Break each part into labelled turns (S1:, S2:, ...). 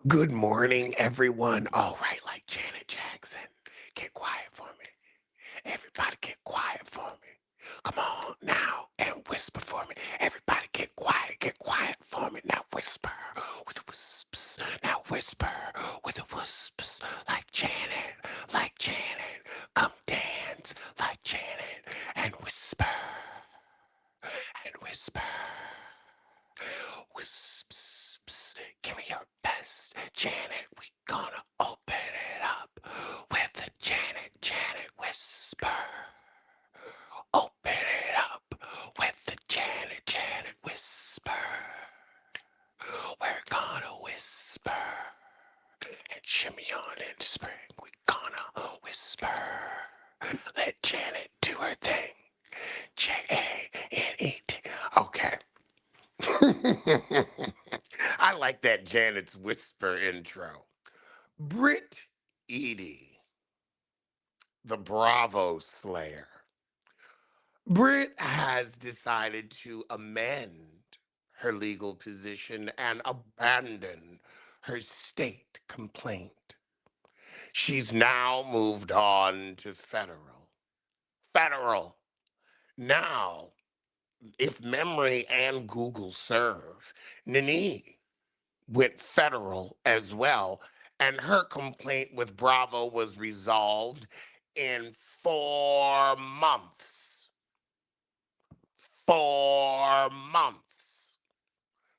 S1: Good morning, everyone. All right, like Janet Jackson. Get quiet for me. Everybody get quiet for me. Come on now and whisper for me. Everybody get quiet for me. Now whisper with a whisps. Now whisper with a whisps. Like Janet, like Janet. Come dance like Janet and whisper and whisper. Wisps, give me your best, Janet. We gonna open it up with the Janet whisper. Open it up with the Janet whisper. We're gonna whisper and shimmy on into spring. We gonna whisper. Let Janet do her thing. Janet. Okay. I like that Janet's whisper intro. Britt Eady, the Bravo Slayer. Britt has decided to amend her legal position and abandon her state complaint. She's now moved on to federal. Federal. Now, if memory and Google serve, Nene went federal as well, and her complaint with Bravo was resolved in 4 months. 4 months.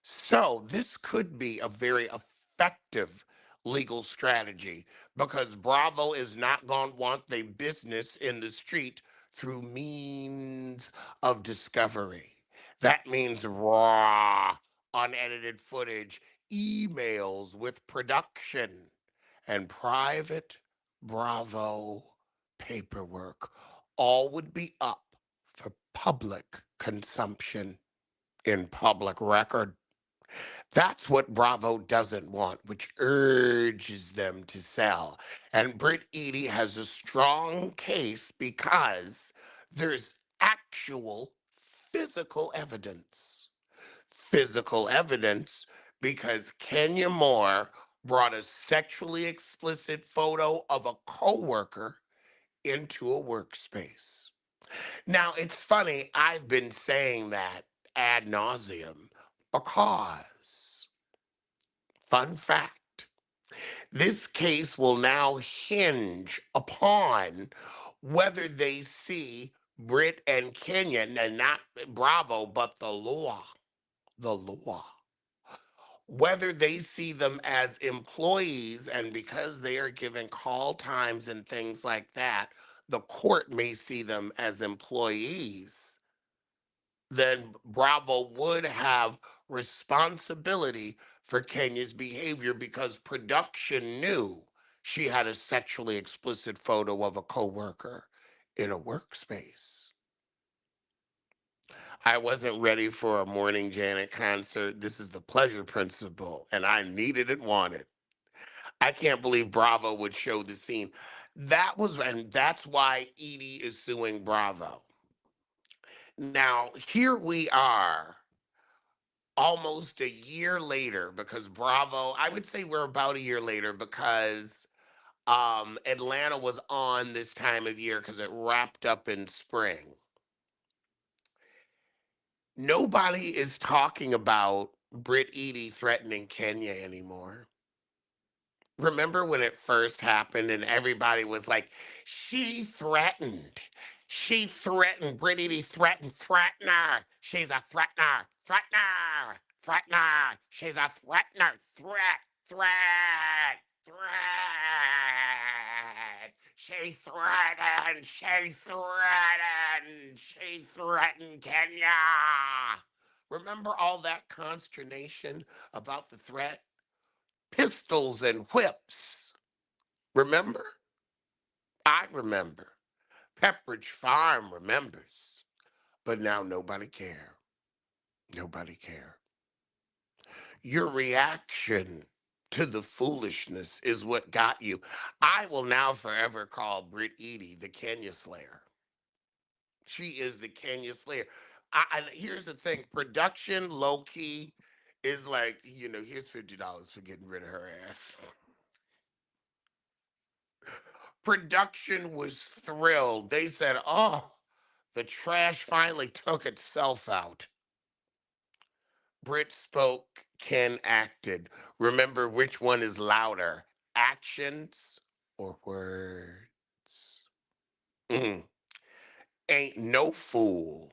S1: So this could be a very effective legal strategy because Bravo is not going to want their business in the street through means of discovery. That means raw, unedited footage, emails with production, and private Bravo paperwork. All would be up for public consumption in public record. That's what Bravo doesn't want, which urges them to sell. And Britt Eady has a strong case because there's actual physical evidence. Physical evidence because Kenya Moore brought a sexually explicit photo of a coworker into a workspace. Now, it's funny, I've been saying that ad nauseum because, fun fact, this case will now hinge upon whether they see Britt and Kenya, and not Bravo, but the law, whether they see them as employees, and because they are given call times and things like that, the court may see them as employees, then Bravo would have responsibility for Kenya's behavior because production knew she had a sexually explicit photo of a coworker in a workspace. I wasn't ready for a Morning Janet concert. This is the pleasure principle, and I needed and wanted. I can't believe Bravo would show the scene. And that's why Edie is suing Bravo. Now, here we are almost a year later because Bravo, I would say we're about a year later because Atlanta was on this time of year because it wrapped up in spring. Nobody is talking about Britt Eady threatening Kenya anymore. Remember when it first happened and everybody was like, she threatened. She threatened. Britt Eady threatened. Threatener. She's a threatener. Threatener. Threatener. She's a threatener. Threat. Threat. Threat. She threatened. She threatened. She threatened Kenya. Remember all that consternation about the threat? Pistols and whips. Remember? I remember. Pepperidge Farm remembers. But now nobody care. Nobody care. Your reaction to the foolishness is what got you. I will now forever call Britt Eady the Kenya Slayer. She is the Kenya Slayer. And here's the thing: production, low key, It's like, here's $50 for getting rid of her ass. Production was thrilled. They said, oh, the trash finally took itself out. Britt spoke, Ken acted. Remember which one is louder, actions or words? Mm. Ain't no fool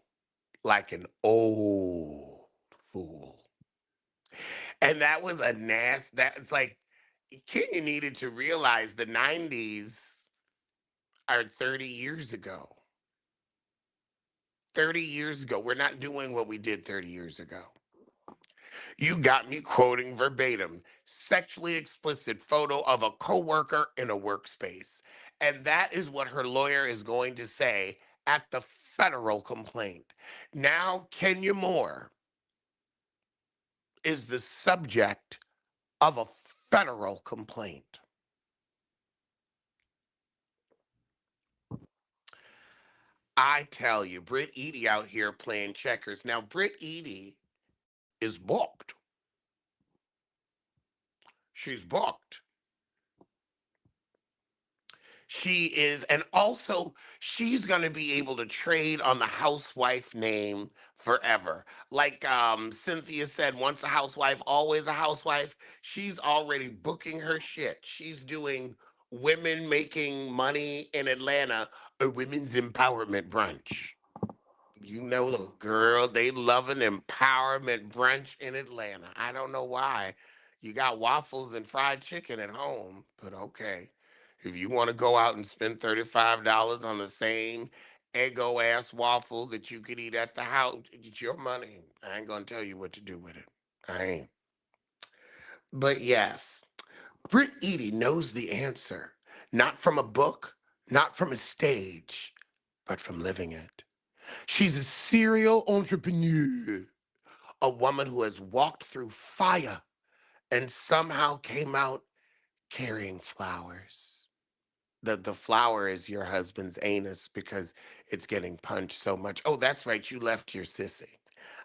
S1: like an old fool. And that was a that's like, Kenya needed to realize the 90s are 30 years ago. 30 years ago. We're not doing what we did 30 years ago. You got me quoting verbatim sexually explicit photo of a coworker in a workspace. And that is what her lawyer is going to say at the federal complaint. Now, Kenya Moore is the subject of a federal complaint. I tell you, Britt Eady out here playing checkers. Now, Britt Eady is booked. She's booked. She is, and also she's going to be able to trade on the housewife name forever. Like Cynthia said, once a housewife, always a housewife. She's already booking her shit. She's doing women making money in Atlanta, a women's empowerment brunch. You know the girl, they love an empowerment brunch in Atlanta. I don't know why. You got waffles and fried chicken at home, but okay. If you want to go out and spend $35 on the same Eggo ass waffle that you could eat at the house, it's your money. I ain't gonna tell you what to do with it. I ain't. But yes, Britt Eady knows the answer. Not from a book, not from a stage, but from living it. She's a serial entrepreneur, a woman who has walked through fire and somehow came out carrying flowers. The flower is your husband's anus because it's getting punched so much. Oh, that's right, you left your sissy.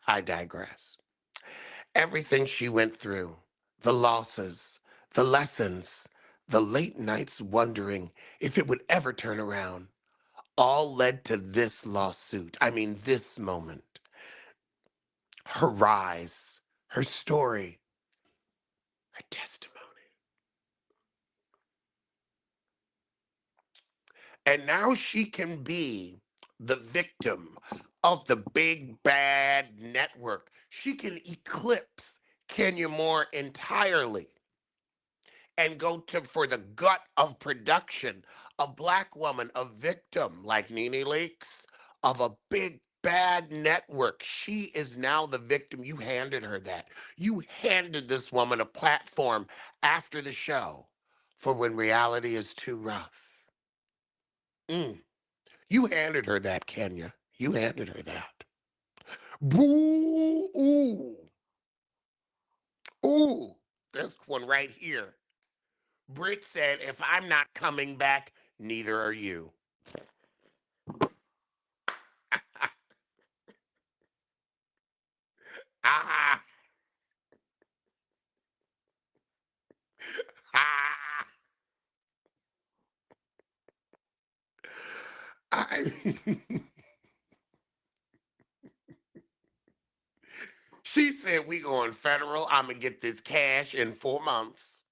S1: I digress. Everything she went through, the losses, the lessons, the late nights wondering if it would ever turn around, all led to this lawsuit. I mean, this moment. Her rise, her story, her testimony. And now she can be the victim of the big bad network. She can eclipse Kenya Moore entirely and go to for the gut of production. A black woman, a victim like Nene Leakes of a big bad network. She is now the victim. You handed her that. You handed this woman a platform after the show for when reality is too rough. Mm. You handed her that, Kenya. You handed her that. Boo! Ooh! Ooh! This one right here. Britt said, if I'm not coming back, neither are you. Ah, ah. I she said, we going federal. I'm going to get this cash in 4 months.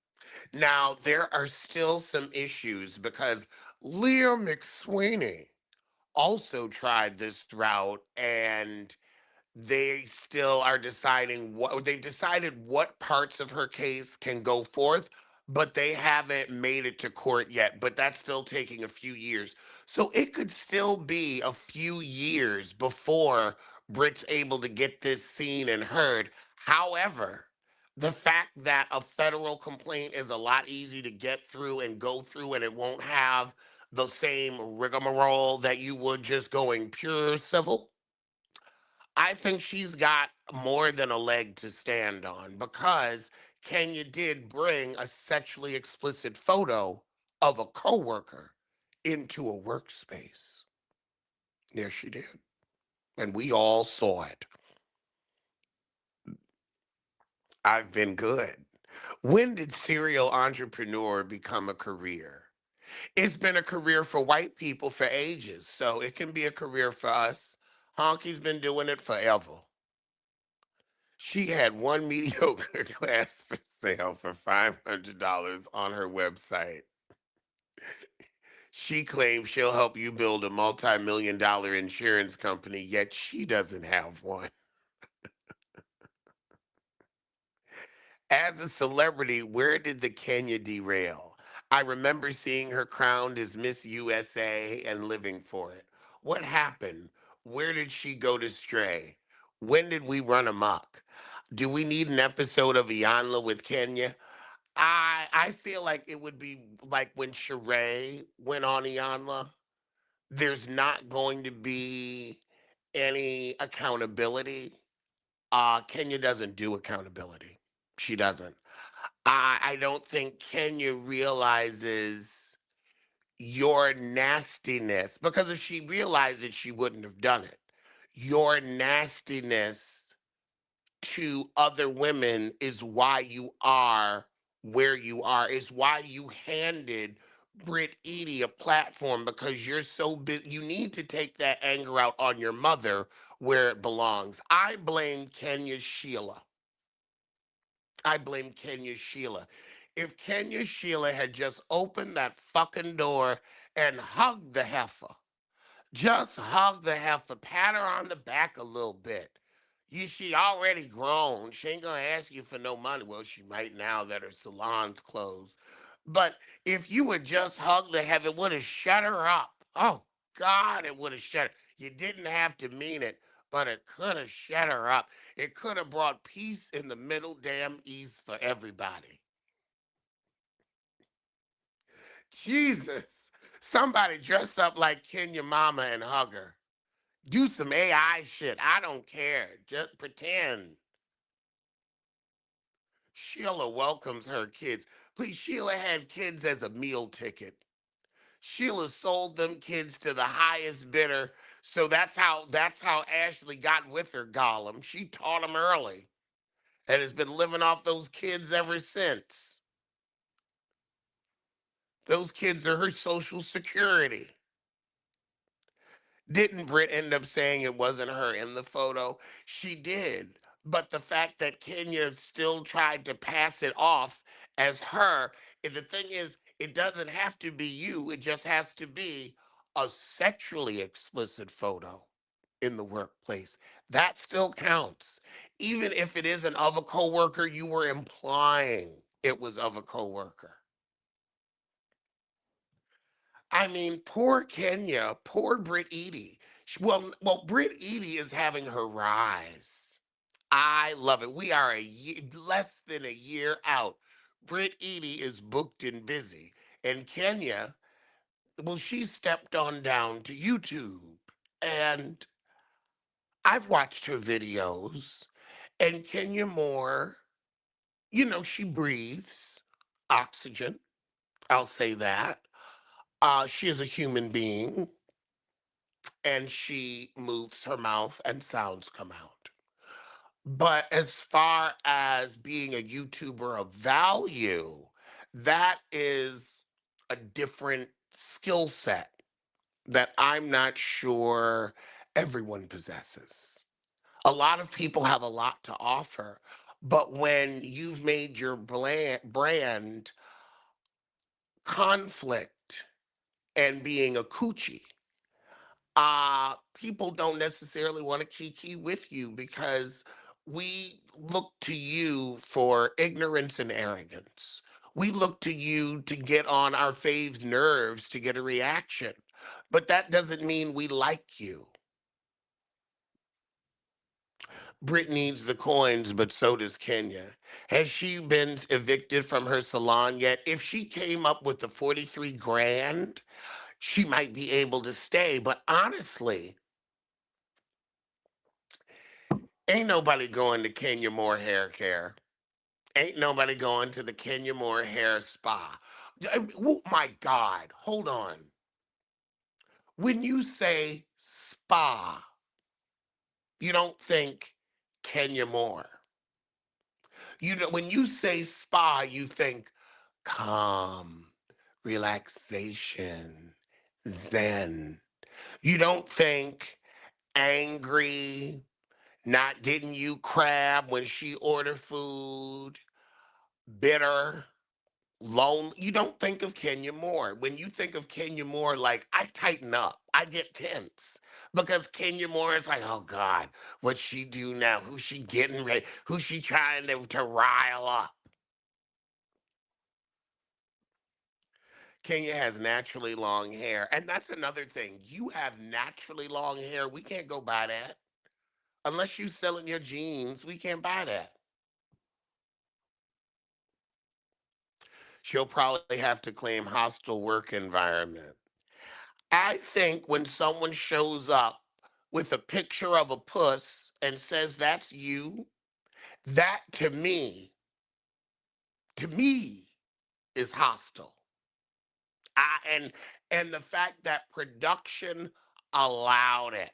S1: Now, there are still some issues because Leah McSweeney also tried this route and they still are deciding what they've decided what parts of her case can go forth, but they haven't made it to court yet. But that's still taking a few years. So it could still be a few years before Britt's able to get this seen and heard. However, the fact that a federal complaint is a lot easier to get through and go through, and it won't have the same rigmarole that you would just going pure civil. I think she's got more than a leg to stand on because Kenya did bring a sexually explicit photo of a coworker into a workspace. Yes, she did. And we all saw it. I've been good. When did serial entrepreneur become a career? It's been a career for white people for ages, so it can be a career for us. Honky's been doing it forever. She had one mediocre class for sale for $500 on her website. She claims she'll help you build a multi-million dollar insurance company, yet she doesn't have one. As a celebrity, where did the Kenya derail? I remember seeing her crowned as Miss USA and living for it. What happened? Where did she go to stray? When did we run amok? Do we need an episode of Iyanla with Kenya? I feel like it would be like when Sheree went on Iyanla. There's not going to be any accountability. Kenya doesn't do accountability. She doesn't. I don't think Kenya realizes your nastiness because if she realized it, she wouldn't have done it. Your nastiness to other women is why you are where you are, is why you handed Britt Eady a platform because you're so busy. You need to take that anger out on your mother where it belongs. I blame Kenya Sheila. I blame Kenya Sheila. If Kenya Sheila had just opened that fucking door and hugged the heifer, just hug the heifer, pat her on the back a little bit. She already grown. She ain't gonna ask you for no money. Well, she might now that her salon's closed. But if you would just hug the heifer, it would have shut her up. Oh God, it would have shut her. You didn't have to mean it, but it could have shut her up. It could have brought peace in the middle damn east for everybody. Jesus. Somebody dress up like Kenya Mama and hug her. Do some AI shit. I don't care. Just pretend. Sheila welcomes her kids. Please, Sheila had kids as a meal ticket. Sheila sold them kids to the highest bidder. So that's how Ashley got with her Gollum. She taught him early and has been living off those kids ever since. Those kids are her social security. Didn't Britt end up saying it wasn't her in the photo? She did. But the fact that Kenya still tried to pass it off as her, and the thing is, it doesn't have to be you, it just has to be a sexually explicit photo in the workplace. That still counts. Even if it isn't of a coworker, you were implying it was of a coworker. I mean, poor Kenya, poor Britt Eady. Well, Britt Eady is having her rise. I love it. We are less than a year out. Britt Eady is booked and busy, and Kenya, well, she stepped on down to YouTube, and I've watched her videos, and Kenya Moore, she breathes oxygen. I'll say that. She is a human being and she moves her mouth and sounds come out. But as far as being a YouTuber of value, that is a different skill set that I'm not sure everyone possesses. A lot of people have a lot to offer, but when you've made your brand conflict and being a coochie, people don't necessarily want to kiki with you because we look to you for ignorance and arrogance. We look to you to get on our fave's nerves to get a reaction. But that doesn't mean we like you. Brit needs the coins, but so does Kenya. Has she been evicted from her salon yet? If she came up with the 43 grand, she might be able to stay. But honestly, ain't nobody going to Kenya Moore Hair Care. Ain't nobody going to the Kenya Moore Hair Spa. Oh my God, hold on. When you say spa, you don't think Kenya Moore. You know, when you say spa, you think calm, relaxation, zen. You don't think angry, not getting you crab when she order food, bitter, lonely. You don't think of Kenya Moore. When you think of Kenya Moore, like I tighten up, I get tense because Kenya Moore is like, oh God, what she do now? Who's she getting ready? Who's she trying to rile up? Kenya has naturally long hair, and that's another thing. You have naturally long hair. We can't go buy that unless you selling your jeans. We can't buy that. She'll probably have to claim hostile work environment. I think when someone shows up with a picture of a puss and says that's you, that to me is hostile. I, and the fact that production allowed it.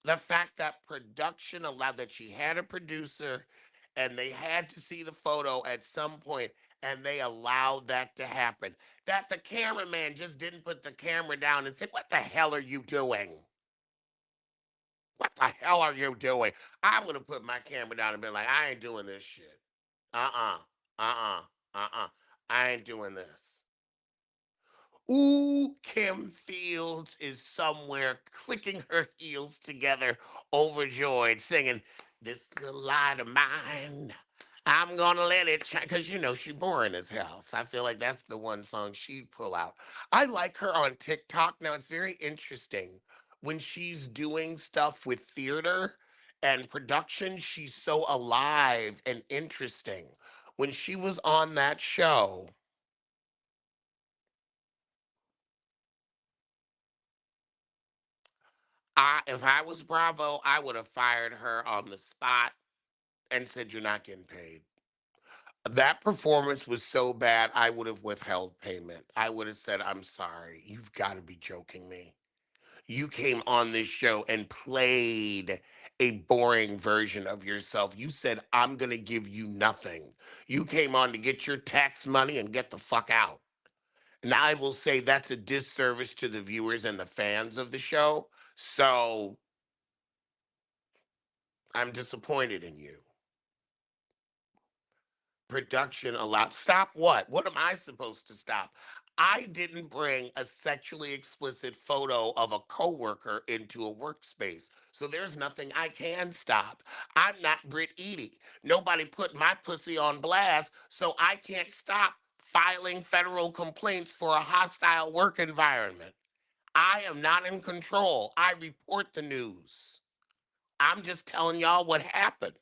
S1: The fact that production allowed that she had a producer and they had to see the photo at some point and they allowed that to happen. That the cameraman just didn't put the camera down and say, what the hell are you doing? What the hell are you doing? I would have put my camera down and been like, I ain't doing this shit. Uh-uh. Uh-uh. Uh-uh. I ain't doing this. Ooh, Kim Fields is somewhere clicking her heels together, overjoyed, singing, this little light of mine, I'm gonna let it shine. Because, you know, she boring as hell. So I feel like that's the one song she'd pull out. I like her on TikTok. Now, it's very interesting. When she's doing stuff with theater and production, she's so alive and interesting. When she was on that show, if I was Bravo, I would have fired her on the spot and said, you're not getting paid. That performance was so bad, I would have withheld payment. I would have said, I'm sorry. You've got to be joking me. You came on this show and played a boring version of yourself. You said, I'm going to give you nothing. You came on to get your tax money and get the fuck out. And I will say that's a disservice to the viewers and the fans of the show. So I'm disappointed in you. Production allowed. Stop what? What am I supposed to stop? I didn't bring a sexually explicit photo of a coworker into a workspace. So there's nothing I can stop. I'm not Britt Eady. Nobody put my pussy on blast, so I can't stop filing federal complaints for a hostile work environment. I am not in control. I report the news. I'm just telling y'all what happened.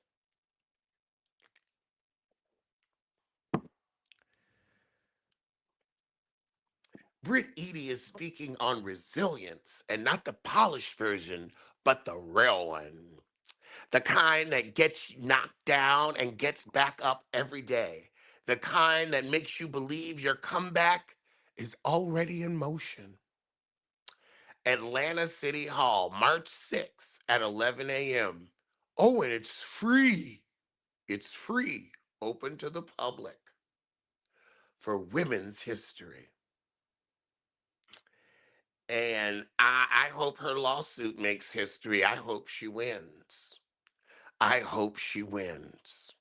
S1: Britt Eady is speaking on resilience and not the polished version, but the real one. The kind that gets you knocked down and gets back up every day. The kind that makes you believe your comeback is already in motion. Atlanta City Hall, March 6th at 11 a.m. Oh, and it's free. It's free, open to the public for Women's History. And I hope her lawsuit makes history. I hope she wins. I hope she wins.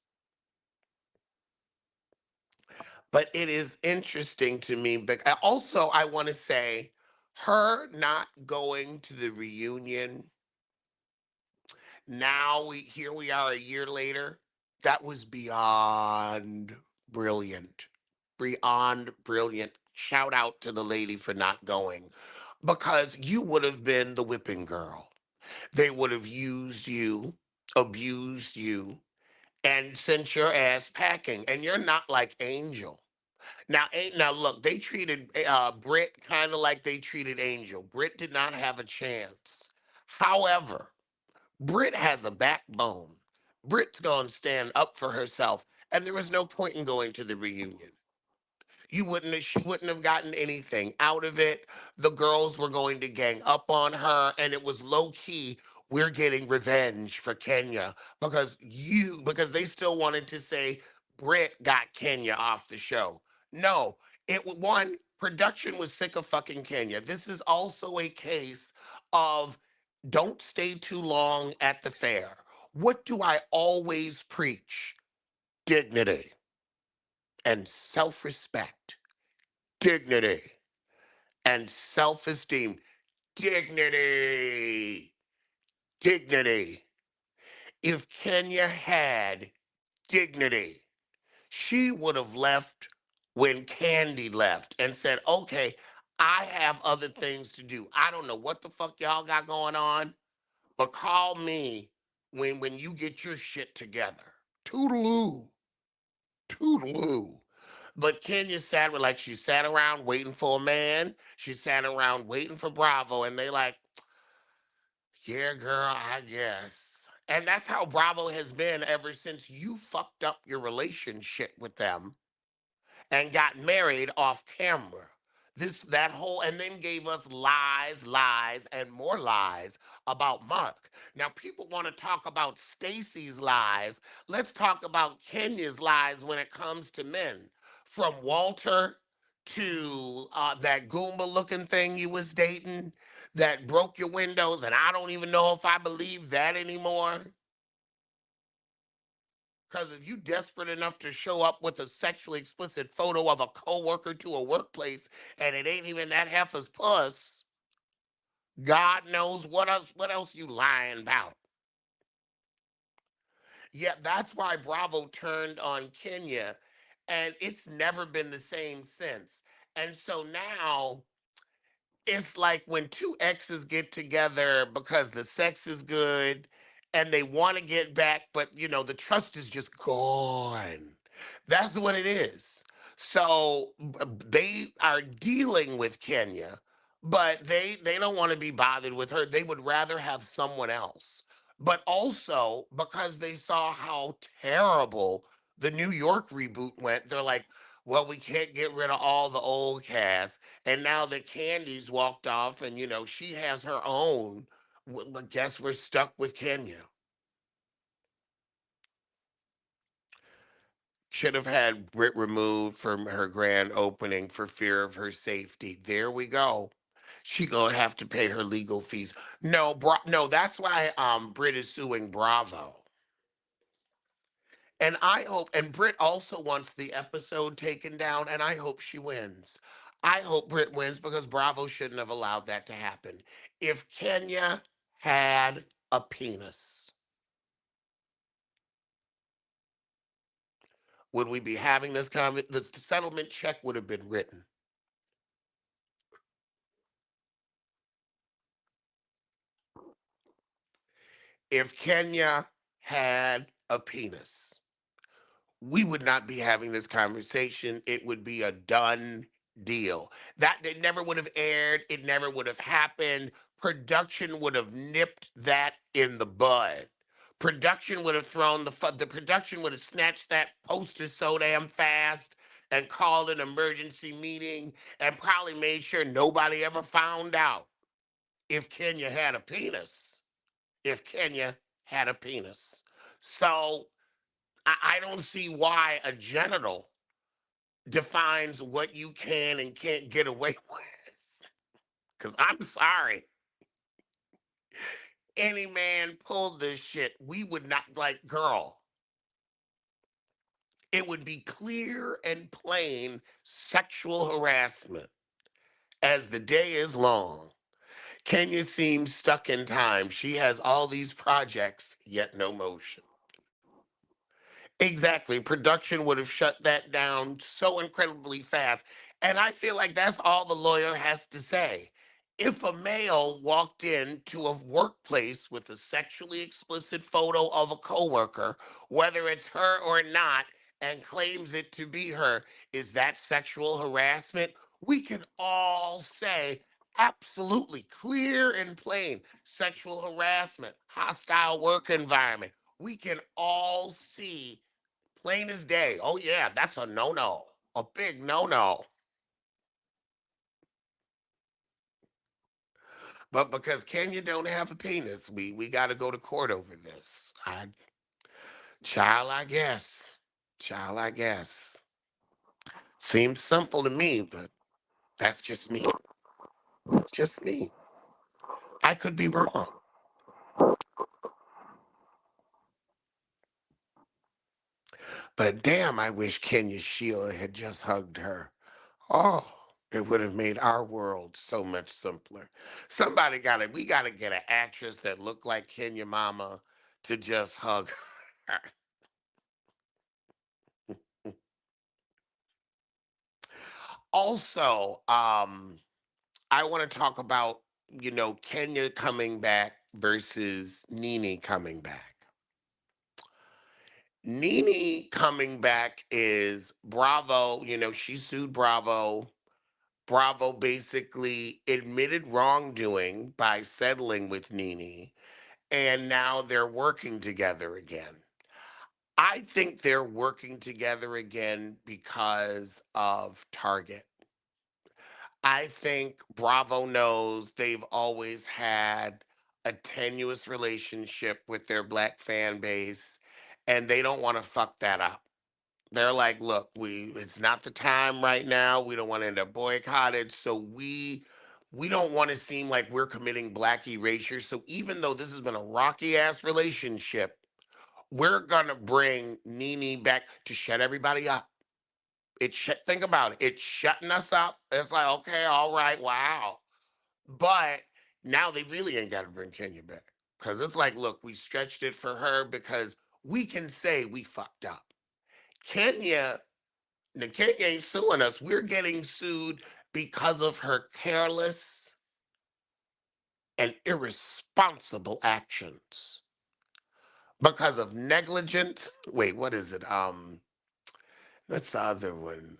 S1: But it is interesting to me. But also, I want to say her not going to the reunion. Now here we are a year later. That was beyond brilliant. Beyond brilliant. Shout out to the lady for not going because you would have been the whipping girl. They would have used you, abused you, and sent your ass packing. And you're not like Angel. Now look, they treated Britt kind of like they treated Angel. Britt did not have a chance. However, Britt has a backbone. Britt's gonna stand up for herself, and there was no point in going to the reunion. She wouldn't have gotten anything out of it. The girls were going to gang up on her, and it was low key. we're getting revenge for Kenya because they still wanted to say Britt got Kenya off the show. No, one, production was sick of fucking Kenya. This is also a case of don't stay too long at the fair. What do I always preach? Dignity and self-respect. Dignity and self-esteem. Dignity. Dignity. If Kenya had dignity, she would have left when Candy left and said, okay, I have other things to do. I don't know what the fuck y'all got going on, but call me when you get your shit together. Toodaloo. Toodaloo. But Kenya sat like she sat around waiting for a man. She sat around waiting for Bravo, and they like, yeah, girl, I guess. And that's how Bravo has been ever since you fucked up your relationship with them and got married off camera. That whole, and then gave us lies, lies, and more lies about Mark. Now, people want to talk about Stacy's lies. Let's talk about Kenya's lies when it comes to men. From Walter to that Goomba looking thing you was dating that broke your windows, and I don't even know if I believe that anymore. Because if you desperate enough to show up with a sexually explicit photo of a coworker to a workplace and it ain't even that heifer's puss, God knows what else you lying about. Yeah, that's why Bravo turned on Kenya, and it's never been the same since. And so now it's like when two exes get together because the sex is good and they want to get back, but the trust is just gone. That's what it is. So they are dealing with Kenya, but they don't want to be bothered with her. They would rather have someone else. But also because they saw how terrible the New York reboot went, they're like, well, we can't get rid of all the old cast, and now that Candy's walked off and, she has her own, but guess we're stuck with Kenya. Should have had Brit removed from her grand opening for fear of her safety. There we go. She gonna have to pay her legal fees. No, no, that's why Brit is suing Bravo. And I hope, and Britt also wants the episode taken down, and I hope she wins. I hope Britt wins because Bravo shouldn't have allowed that to happen. If Kenya had a penis, would we be having this the settlement check would have been written. If Kenya had a penis, we would not be having this conversation. It would be a done deal. That it never would have aired. It never would have happened. Production would have nipped that in the bud. Production would have thrown the production would have snatched that poster so damn fast and called an emergency meeting and probably made sure nobody ever found out if Kenya had a penis. If Kenya had a penis. So I don't see why a genital defines what you can and can't get away with. Because I'm sorry, any man pulled this shit, we would not like, girl. It would be clear and plain sexual harassment as the day is long. Kenya seems stuck in time. She has all these projects, yet no motion. Exactly. Production would have shut that down so incredibly fast. And I feel like that's all the lawyer has to say. If a male walked into a workplace with a sexually explicit photo of a coworker, whether it's her or not, and claims it to be her, is that sexual harassment? We can all say absolutely clear and plain sexual harassment, hostile work environment. We can all see plain as day. Oh yeah, that's a no-no. A big no-no. But because Kenya don't have a penis, we got to go to court over this. Child, I guess. Child, I guess. Seems simple to me, but that's just me. It's just me. I could be wrong. But damn, I wish Kenya Sheila had just hugged her. Oh, it would have made our world so much simpler. We gotta get an actress that looked like Kenya Mama to just hug her. Also, I want to talk about, Kenya coming back versus Nene coming back. Nene coming back is Bravo, she sued Bravo. Bravo basically admitted wrongdoing by settling with Nene, and now they're working together again. I think they're working together again because of Target. I think Bravo knows they've always had a tenuous relationship with their black fan base, and they don't want to fuck that up. They're like, look, we it's not the time right now. We don't want to end up boycotted. So we don't want to seem like we're committing black erasure. So even though this has been a rocky ass relationship, we're gonna bring Nene back to shut everybody up. Think about it. It's shutting us up. It's like, okay, all right, wow. But now they really ain't got to bring Kenya back. Because it's like, look, we stretched it for her because we can say we fucked up. Kenya, the Kenya ain't suing us. We're getting sued because of her careless and irresponsible actions. Because of negligent, wait, what is it? That's the other one.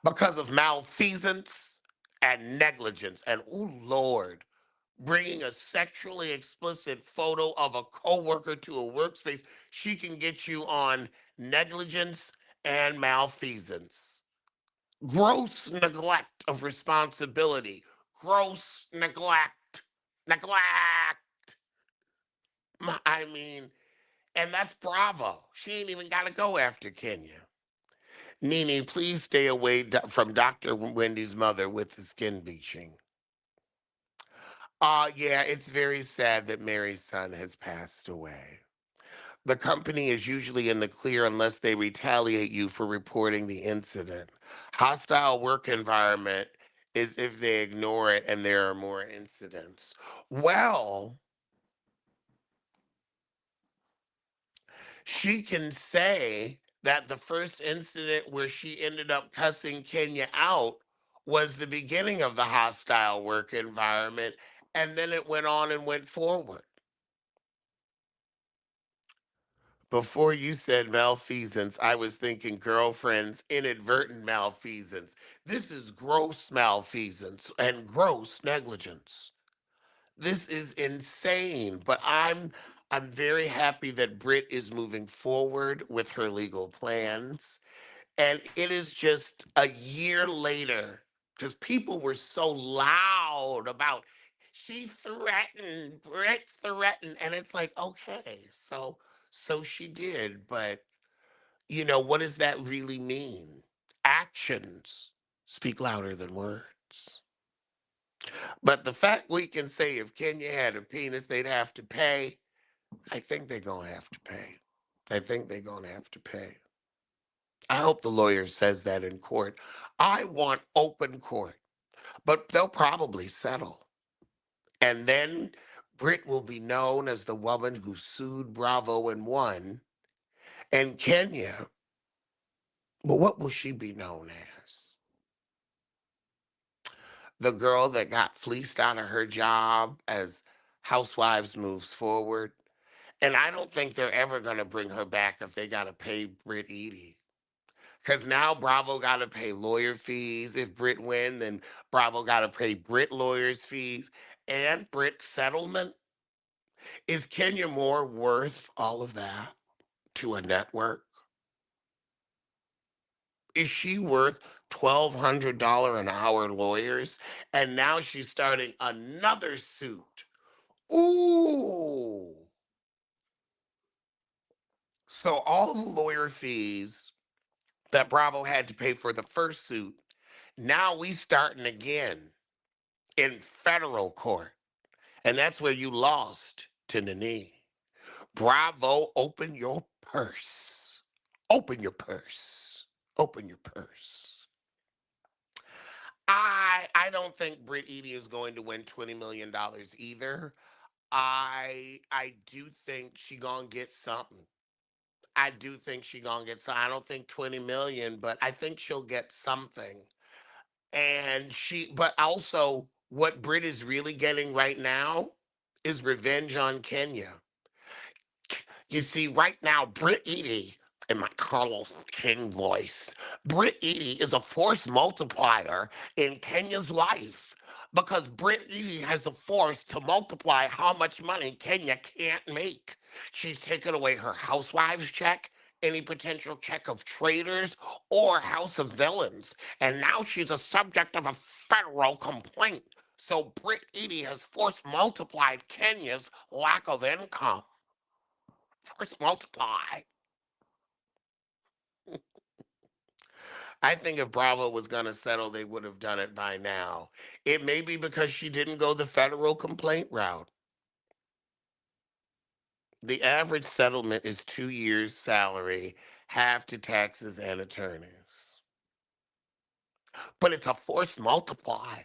S1: Because of malfeasance and negligence. And oh Lord, bringing a sexually explicit photo of a coworker to a workspace, she can get you on negligence and malfeasance. Gross neglect of responsibility. Gross neglect. Neglect. I mean, and that's Bravo. She ain't even got to go after Kenya. Nene, please stay away from Dr. Wendy's mother with the skin bleaching. Yeah, it's very sad that Mary's son has passed away. The company is usually in the clear unless they retaliate you for reporting the incident. Hostile work environment is if they ignore it and there are more incidents. Well, she can say that the first incident where she ended up cussing Kenya out was the beginning of the hostile work environment, and then it went on and went forward. Before you said malfeasance, I was thinking girlfriend's inadvertent malfeasance. This is gross malfeasance and gross negligence. This is insane, but I'm very happy that Britt is moving forward with her legal plans. And it is just a year later, because people were so loud about she threatened, Britt threatened, and it's like, okay, so she did, but what does that really mean? Actions speak louder than words. But the fact we can say if Kenya had a penis, they'd have to pay, I think they're gonna have to pay. I think they're gonna have to pay. I hope the lawyer says that in court. I want open court, but they'll probably settle. And then Britt will be known as the woman who sued Bravo and won. And Kenya, well, what will she be known as? The girl that got fleeced out of her job as Housewives moves forward. And I don't think they're ever going to bring her back if they got to pay Britt Eady. Because now Bravo got to pay lawyer fees. If Britt win, then Bravo got to pay Britt lawyers fees and Britt settlement. Is Kenya Moore worth all of that to a network? Is she worth $1,200 an hour lawyers? And now she's starting another suit. Ooh. So all the lawyer fees that Bravo had to pay for the first suit, now we starting again in federal court. And that's where you lost to Nene. Bravo, open your purse. Open your purse. Open your purse. I don't think Britt Eady is going to win $20 million either. I do think she gonna get something. I do think she gonna get some. I don't think 20 million, but I think she'll get something. But also what Britt is really getting right now is revenge on Kenya. You see, right now, Britt Eady, in my Carlos King voice, Britt Eady is a force multiplier in Kenya's life because Britt Eady has the force to multiply how much money Kenya can't make. She's taken away her housewives check, any potential check of traders, or House of Villains. And now she's a subject of a federal complaint. So Britt Eady has force multiplied Kenya's lack of income. Force multiply. I think if Bravo was going to settle, they would have done it by now. It may be because she didn't go the federal complaint route. The average settlement is 2 years' salary, half to taxes and attorneys. But it's a force multiply.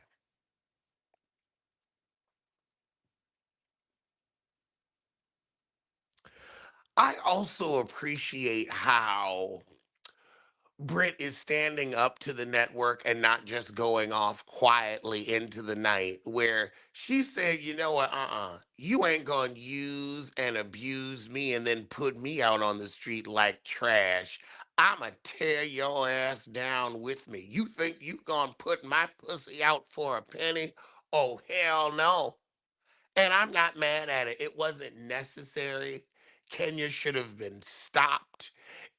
S1: I also appreciate how Britt is standing up to the network and not just going off quietly into the night, where she said, you know what, you ain't gonna use and abuse me and then put me out on the street like trash. I'ma tear your ass down with me. You think you gonna put my pussy out for a penny? Oh, hell no. And I'm not mad at it. It wasn't necessary. Kenya should have been stopped.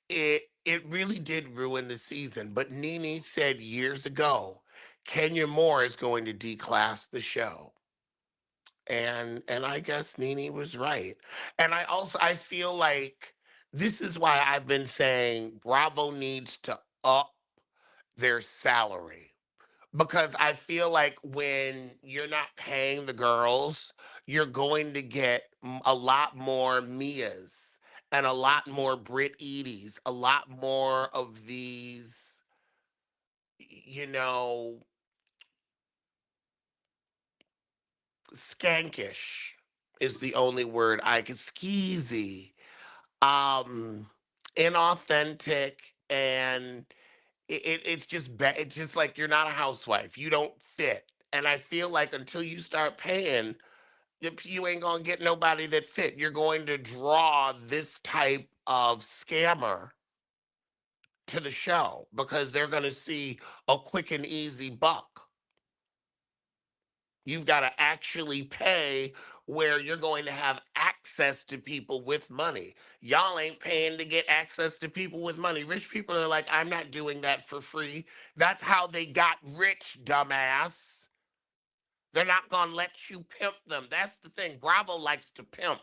S1: It really did ruin the season. But Nene said years ago, Kenya Moore is going to declass the show. And I guess Nene was right. And I feel like this is why I've been saying Bravo needs to up their salary. Because I feel like when you're not paying the girls, you're going to get a lot more Mias and a lot more Brit Edie's, a lot more of these, you know, skankish is the only word I can skeezy, um, inauthentic, and it's just like you're not a housewife. You don't fit. And I feel like until you start paying, you ain't gonna get nobody that fit. You're going to draw this type of scammer to the show because they're gonna see a quick and easy buck. You've got to actually pay where you're going to have access to people with money. Y'all ain't paying to get access to people with money. Rich people are like, I'm not doing that for free. That's how they got rich, dumbass. They're not going to let you pimp them. That's the thing. Bravo likes to pimp.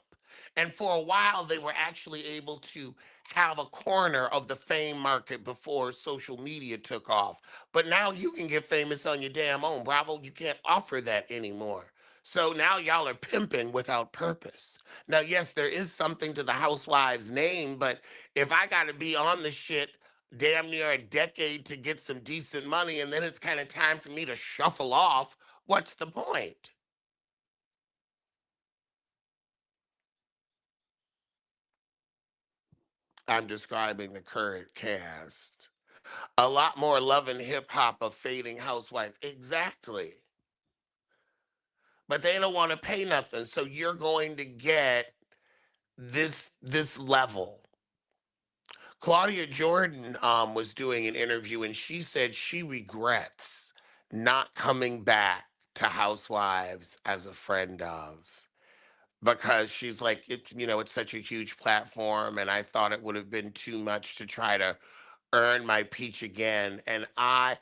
S1: And for a while, they were actually able to have a corner of the fame market before social media took off. But now you can get famous on your damn own. Bravo, you can't offer that anymore. So now y'all are pimping without purpose. Now, yes, there is something to the housewives' name, but if I got to be on the shit damn near a decade to get some decent money and then it's kind of time for me to shuffle off, what's the point? I'm describing the current cast. A lot more love and hip hop of fading housewife. Exactly. But they don't want to pay nothing. So you're going to get this level. Claudia Jordan was doing an interview and she said she regrets not coming back to Housewives as a friend of, because she's like, it's such a huge platform and I thought it would have been too much to try to earn my peach again. And I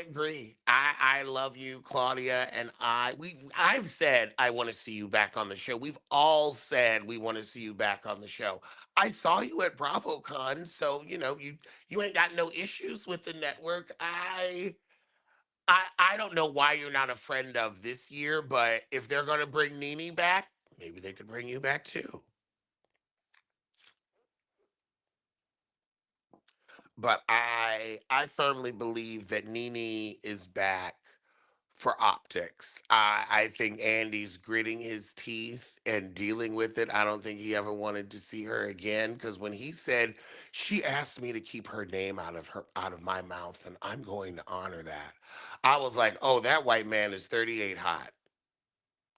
S1: agree. I love you, Claudia, and I've said I want to see you back on the show. We've all said we want to see you back on the show. I saw you at BravoCon, so you ain't got no issues with the network. I don't know why you're not a friend of this year, but if they're gonna bring Nene back, maybe they could bring you back too. But I firmly believe that Nene is back for optics. I think Andy's gritting his teeth and dealing with it. I don't think he ever wanted to see her again because when he said she asked me to keep her name out of my mouth and I'm going to honor that. I was like, "Oh, that white man is 38 hot."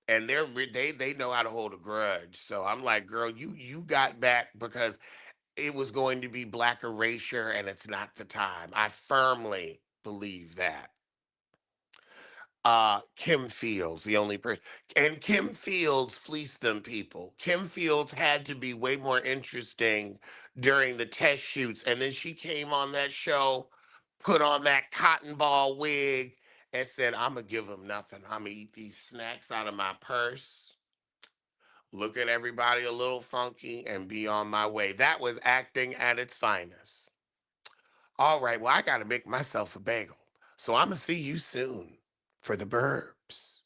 S1: And they know how to hold a grudge. So I'm like, "Girl, you got back because it was going to be black erasure and it's not the time." I firmly believe that. Kim Fields, the only person, and Kim Fields fleeced them people. Kim Fields had to be way more interesting during the test shoots, and then she came on that show, put on that cotton ball wig, and said, "I'm gonna give them nothing. I'm gonna eat these snacks out of my purse, look at everybody a little funky, and be on my way." That was acting at its finest. All right, well, I gotta make myself a bagel, so I'm gonna see you soon for the burbs.